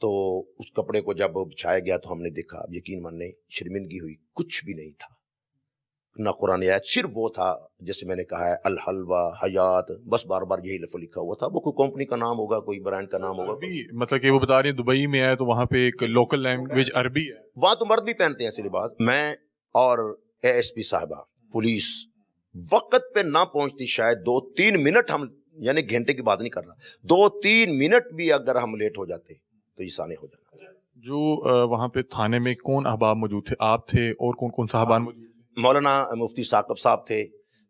تو اس کپڑے کو جب بچھایا گیا تو ہم نے دیکھا, اب یقین ماننے شرمندگی ہوئی, کچھ بھی نہیں تھا, نہ قرآن آیت, صرف وہ تھا جیسے میں نے کہا ہے الحلوہ حیات, بس بار بار یہی لفظ لکھا ہوا تھا. وہ کوئی کمپنی کا نام ہوگا, کوئی برانڈ کا نام ہوگا. عربی, مطلب کہ وہ بتا رہے ہیں دبئی میں ہے تو وہاں پہ ایک لوکل لینگویج عربی ہے. وہاں تو مرد بھی پہنتے ہیں ایسے لباس. میں اور اے ایس پی صاحبہ پولیس وقت پہ نہ پہنچتی, شاید 2-3 منٹ, ہم یعنی گھنٹے کی بات نہیں کر رہا, 2-3 منٹ بھی اگر ہم لیٹ ہو جاتے تو یہ سانے ہو جانا. جو وہاں پہ تھانے میں کون احباب موجود تھے, آپ تھے اور کون کون صاحبان موجود تھے؟ مولانا مفتی ثاقب صاحب تھے,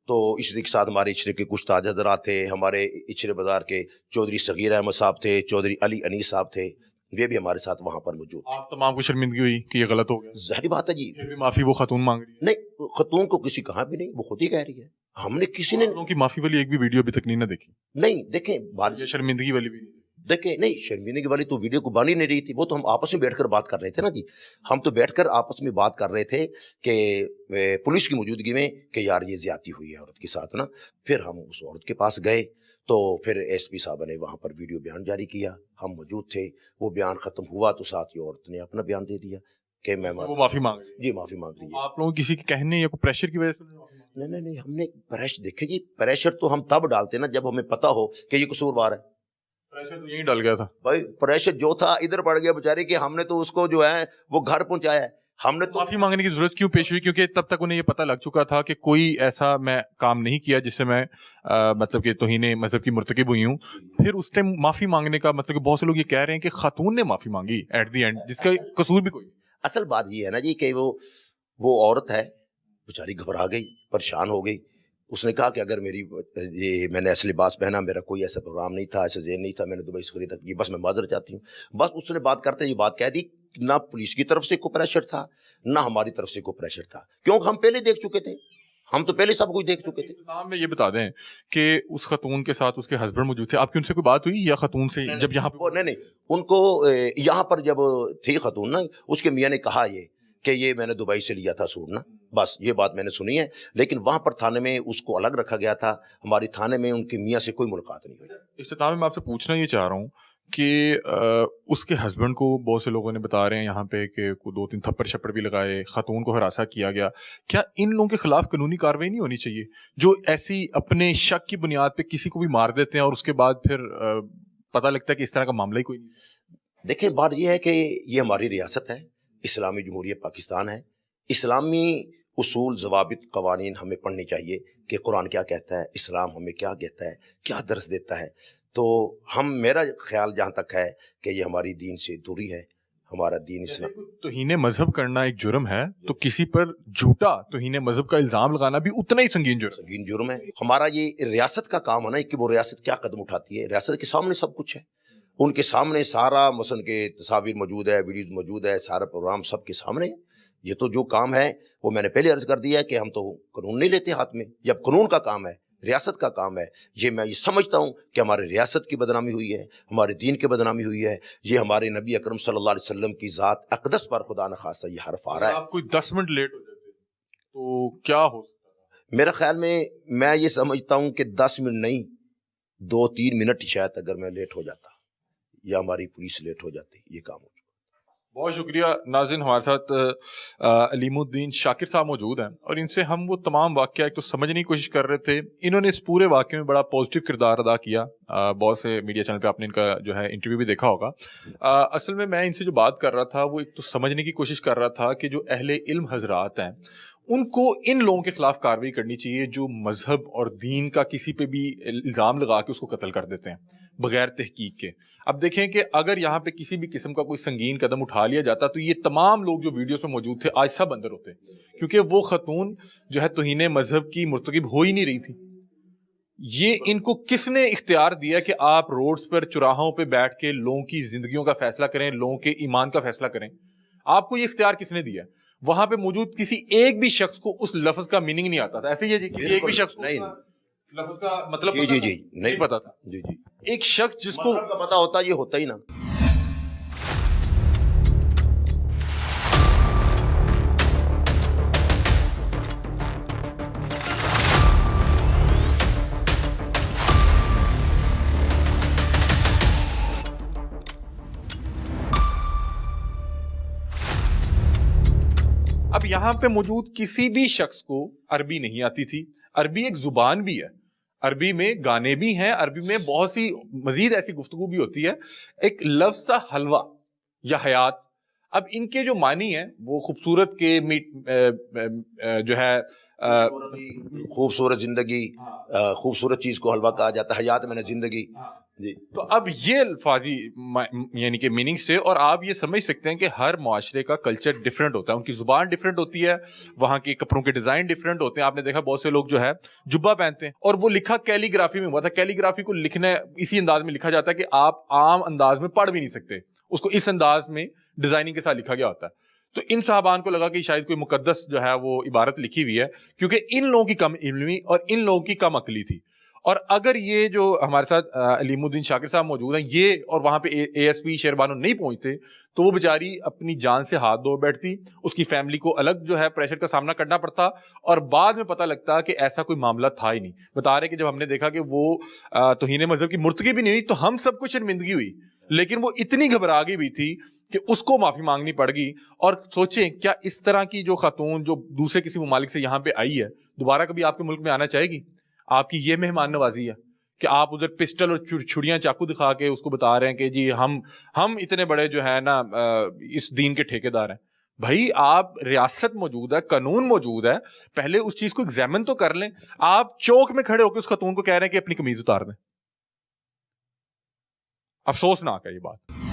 تو اچھرے کے ساتھ ہمارے اچھرے کے کچھ تاج حضرات تھے, ہمارے اچھرے بازار کے چودھری صغیر احمد صاحب تھے, چودھری علی انیس صاحب تھے, یہ بھی ہمارے ساتھ وہاں پر موجود تھے. آپ تمام کو شرمندگی ہوئی کہ یہ غلط ہو گیا؟ ظاہری بات ہے جی, پھر بھی معافی وہ خاتون مانگ رہی ہے؟ نہیں, خاتون کو کسی کہا بھی نہیں, وہ خود ہی کہہ رہی ہے, ہم نے کسی نے ان کی معافی والی ایک بھی ویڈیو ابھی تک نہیں نہ دیکھی. نہیں. دیکھیں بات, یہ شرمندگی والی بھی نہیں. دیکھیں نہیں, شرمندگی والی تو ویڈیو کو بن ہی نہیں رہی تھی, وہ تو ہم آپس میں بیٹھ کر بات کر رہے تھے نا جی, ہم تو بیٹھ کر آپس میں بات کر رہے تھے کہ پولیس کی موجودگی میں کہ یار یہ زیادتی ہوئی ہے عورت کے ساتھ نا. پھر ہم اس عورت کے پاس گئے تو پھر ایس پی صاحب نے وہاں پر ویڈیو بیان جاری کیا, ہم موجود تھے, وہ بیان ختم ہوا تو ساتھ ہی عورت نے اپنا بیان دے دیا کہ میں وہ معافی مانگ رہی ہے. جی معافی مانگ رہی ہے. آپ لوگوں کسی کے کہنے یا کوئی پریشر کی وجہ سے؟ نہیں, ہم نے پریشر, دیکھیں جی پریشر تو ہم تب ڈالتے نا جب ہمیں پتا ہو کہ یہ قصوروار ہے. پریشر تو یہی ڈال گیا تھا بھائی, پریشر جو تھا ادھر پڑ گیا بیچاری کہ ہم نے تو اس کو جو ہے وہ گھر پہنچایا ہے. ہم نے تو معافی مانگنے کی ضرورت کیوں پیش ہوئی؟ کیونکہ تب تک انہیں یہ پتہ لگ چکا تھا کہ کوئی ایسا میں کام نہیں کیا جس سے میں مطلب کہ توہین مذہب کی مرتکب ہوئی ہوں. پھر اس ٹائم معافی مانگنے کا مطلب کہ بہت سے لوگ یہ کہہ رہے ہیں کہ خاتون نے معافی مانگی ایٹ دی اینڈ, جس کا قصور بھی کوئی. اصل بات یہ ہے نا جی کہ وہ عورت ہے بیچاری, گھبرا گئی, پریشان ہو گئی. اس نے کہا کہ اگر میں نے ایسا لباس پہنا, میرا کوئی ایسا پروگرام نہیں تھا, ایسا ذہن نہیں تھا, میں نے دبئی سے خریدا, بس میں معذرت چاہتی ہوں. بس اس نے بات کرتے یہ بات کہہ دی, نہ پولیس کی طرف سے کوئی پریشر تھا, نہ ہماری طرف سے کوئی پریشر تھا, کیونکہ ہم پہلے دیکھ چکے تھے, ہم تو پہلے سب کچھ دیکھ چکے تھے. میں یہ بتا دیں کہ اس خاتون کے ساتھ اس کے ہسبینڈ موجود تھے, آپ کی ان سے کوئی بات ہوئی یا خاتون سے جب یہاں پہ؟ نہیں, ان کو یہاں پر جب تھی خاتون نا, اس کے میاں نے کہا یہ کہ یہ میں نے دبئی سے لیا تھا سوٹ نا, بس یہ بات میں نے سنی ہے, لیکن وہاں پر تھانے میں اس کو الگ رکھا گیا تھا, ہماری تھانے میں ان کے میاں سے کوئی ملاقات نہیں ہوئی. اختتام میں آپ سے پوچھنا یہ چاہ رہا ہوں کہ اس کے ہسبینڈ کو بہت سے لوگوں نے بتا رہے ہیں یہاں پہ کہ 2-3 تھپڑ شپڑ بھی لگائے, خاتون کو ہراساں کیا گیا. کیا ان لوگوں کے خلاف قانونی کارروائی نہیں ہونی چاہیے جو ایسی اپنے شک کی بنیاد پہ کسی کو بھی مار دیتے ہیں اور اس کے بعد پھر پتہ لگتا ہے کہ اس طرح کا معاملہ ہی کوئی نہیں؟ دیکھیں بات یہ ہے کہ یہ ہماری ریاست ہے, اسلامی جمہوریہ پاکستان ہے, اسلامی اصول ضوابط قوانین ہمیں پڑھنی چاہیے کہ قرآن کیا کہتا ہے, اسلام ہمیں کیا کہتا ہے, کیا درس دیتا ہے. تو میرا خیال جہاں تک ہے کہ یہ ہماری دین سے دوری ہے, ہمارا دین اسلام. توہین مذہب کرنا ایک جرم ہے تو کسی پر جھوٹا توہین مذہب کا الزام لگانا بھی اتنا ہی سنگین جرم ہے. ہمارا یہ ریاست کا کام ہے نا کہ وہ ریاست کیا قدم اٹھاتی ہے, ریاست کے سامنے سب کچھ ہے, ان کے سامنے سارا مثلا کے تصاویر موجود ہے, ویڈیوز موجود ہے, سارا پروگرام سب کے سامنے ہے. یہ تو جو کام ہے وہ میں نے پہلے عرض کر دیا ہے کہ ہم تو قانون نہیں لیتے ہاتھ میں, جب قانون کا کام ہے, ریاست کا کام ہے. یہ میں یہ سمجھتا ہوں کہ ہمارے ریاست کی بدنامی ہوئی ہے, ہمارے دین کی بدنامی ہوئی ہے, یہ ہمارے نبی اکرم صلی اللہ علیہ وسلم کی ذات اقدس پر خدا نخواستہ یہ حرف آ رہا ہے. آپ کوئی 10 منٹ لیٹ ہو جاتے تو کیا ہو سکتا ہے؟ میرا خیال میں یہ سمجھتا ہوں کہ 10 منٹ نہیں, 2-3 منٹ شاید اگر میں لیٹ ہو جاتا یا ہماری پولیس لیٹ ہو جاتی, یہ کام ہو. بہت شکریہ. ناظرین, ہمارے ساتھ علیم الدین شاکر صاحب موجود ہیں اور ان سے ہم وہ تمام واقعہ ایک تو سمجھنے کی کوشش کر رہے تھے. انہوں نے اس پورے واقعے میں بڑا پازیٹیو کردار ادا کیا. بہت سے میڈیا چینل پہ آپ نے ان کا جو ہے انٹرویو بھی دیکھا ہوگا. اصل میں ان سے جو بات کر رہا تھا وہ ایک تو سمجھنے کی کوشش کر رہا تھا کہ جو اہل علم حضرات ہیں ان کو ان لوگوں کے خلاف کارروائی کرنی چاہیے جو مذہب اور دین کا کسی پہ بھی الزام لگا کے اس کو قتل کر دیتے ہیں بغیر تحقیق کے. اب دیکھیں کہ اگر یہاں پہ کسی بھی قسم کا کوئی سنگین قدم اٹھا لیا جاتا تو یہ تمام لوگ جو ویڈیوز میں موجود تھے آج سب اندر ہوتے, کیونکہ وہ خاتون جو ہے توہین مذہب کی مرتکب ہو ہی نہیں رہی تھی. یہ ان کو کس نے اختیار دیا کہ آپ روڈز پر چوراہوں پہ بیٹھ کے لوگوں کی زندگیوں کا فیصلہ کریں, لوگوں کے ایمان کا فیصلہ کریں؟ آپ کو یہ اختیار کس نے دیا؟ وہاں پہ موجود کسی ایک بھی شخص کو اس لفظ کا میننگ نہیں آتا تھا. ایسے ہی کسی ایک بھی شخص کو لفظ کا مطلب نہیں پتا تھا. ایک شخص جس کو پتا ہوتا یہ ہوتا ہی نا. اب یہاں پہ موجود کسی بھی شخص کو عربی نہیں آتی تھی. عربی ایک زبان بھی ہے, عربی میں گانے بھی ہیں, عربی میں بہت سی مزید ایسی گفتگو بھی ہوتی ہے. ایک لفظ تھا حلوہ یا حیات. اب ان کے جو معنی ہیں وہ خوبصورت کے جو ہے خوبصورت زندگی, خوبصورت چیز کو حلوہ کہا جاتا ہے, حیات میں نے زندگی. جی, تو اب یہ الفاظی یعنی کہ میننگس سے, اور آپ یہ سمجھ سکتے ہیں کہ ہر معاشرے کا کلچر ڈفرینٹ ہوتا ہے, ان کی زبان ڈفرینٹ ہوتی ہے, وہاں کے کپڑوں کے ڈیزائن ڈفرینٹ ہوتے ہیں. آپ نے دیکھا بہت سے لوگ جو ہے جبہ پہنتے ہیں, اور وہ لکھا کیلی گرافی میں ہوا تھا. کیلی گرافی کو لکھنا اسی انداز میں لکھا جاتا ہے کہ آپ عام انداز میں پڑھ بھی نہیں سکتے اس کو, اس انداز میں ڈیزائننگ کے ساتھ لکھا گیا ہوتا ہے. تو ان صحابان کو لگا کہ شاید کوئی مقدس جو ہے وہ عبارت لکھی ہوئی ہے, کیونکہ ان لوگوں کی کم علمی اور ان لوگوں کی کم عقلی تھی. اور اگر یہ جو ہمارے ساتھ علیم الدین شاکر صاحب موجود ہیں, یہ اور وہاں پہ اے ایس پی شہر بانو نہیں پہنچتے تو وہ بیچاری اپنی جان سے ہاتھ دھو بیٹھتی, اس کی فیملی کو الگ جو ہے پریشر کا سامنا کرنا پڑتا, اور بعد میں پتہ لگتا کہ ایسا کوئی معاملہ تھا ہی نہیں. بتا رہے کہ جب ہم نے دیکھا کہ وہ توہین مذہب کی مرتکب بھی نہیں ہوئی تو ہم سب کو شرمندگی ہوئی, لیکن وہ اتنی گھبرا گئی ہوئی تھی کہ اس کو معافی مانگنی پڑ گئی. اور سوچیں کیا اس طرح کی جو خاتون جو دوسرے کسی ممالک سے یہاں پہ آئی ہے دوبارہ کبھی آپ کے ملک میں آنا چاہے گی؟ آپ کی یہ مہمان نوازی ہے کہ آپ ادھر پسٹل اور چھڑیاں چاقو دکھا کے اس کو بتا رہے ہیں کہ جی ہم اتنے بڑے جو ہے نا اس دین کے ٹھیکیدار ہیں. بھائی آپ ریاست موجود ہے, قانون موجود ہے, پہلے اس چیز کو ایگزامن تو کر لیں. آپ چوک میں کھڑے ہو کے اس خاتون کو کہہ رہے ہیں کہ اپنی قمیض اتار دیں. افسوسناک ہے یہ بات.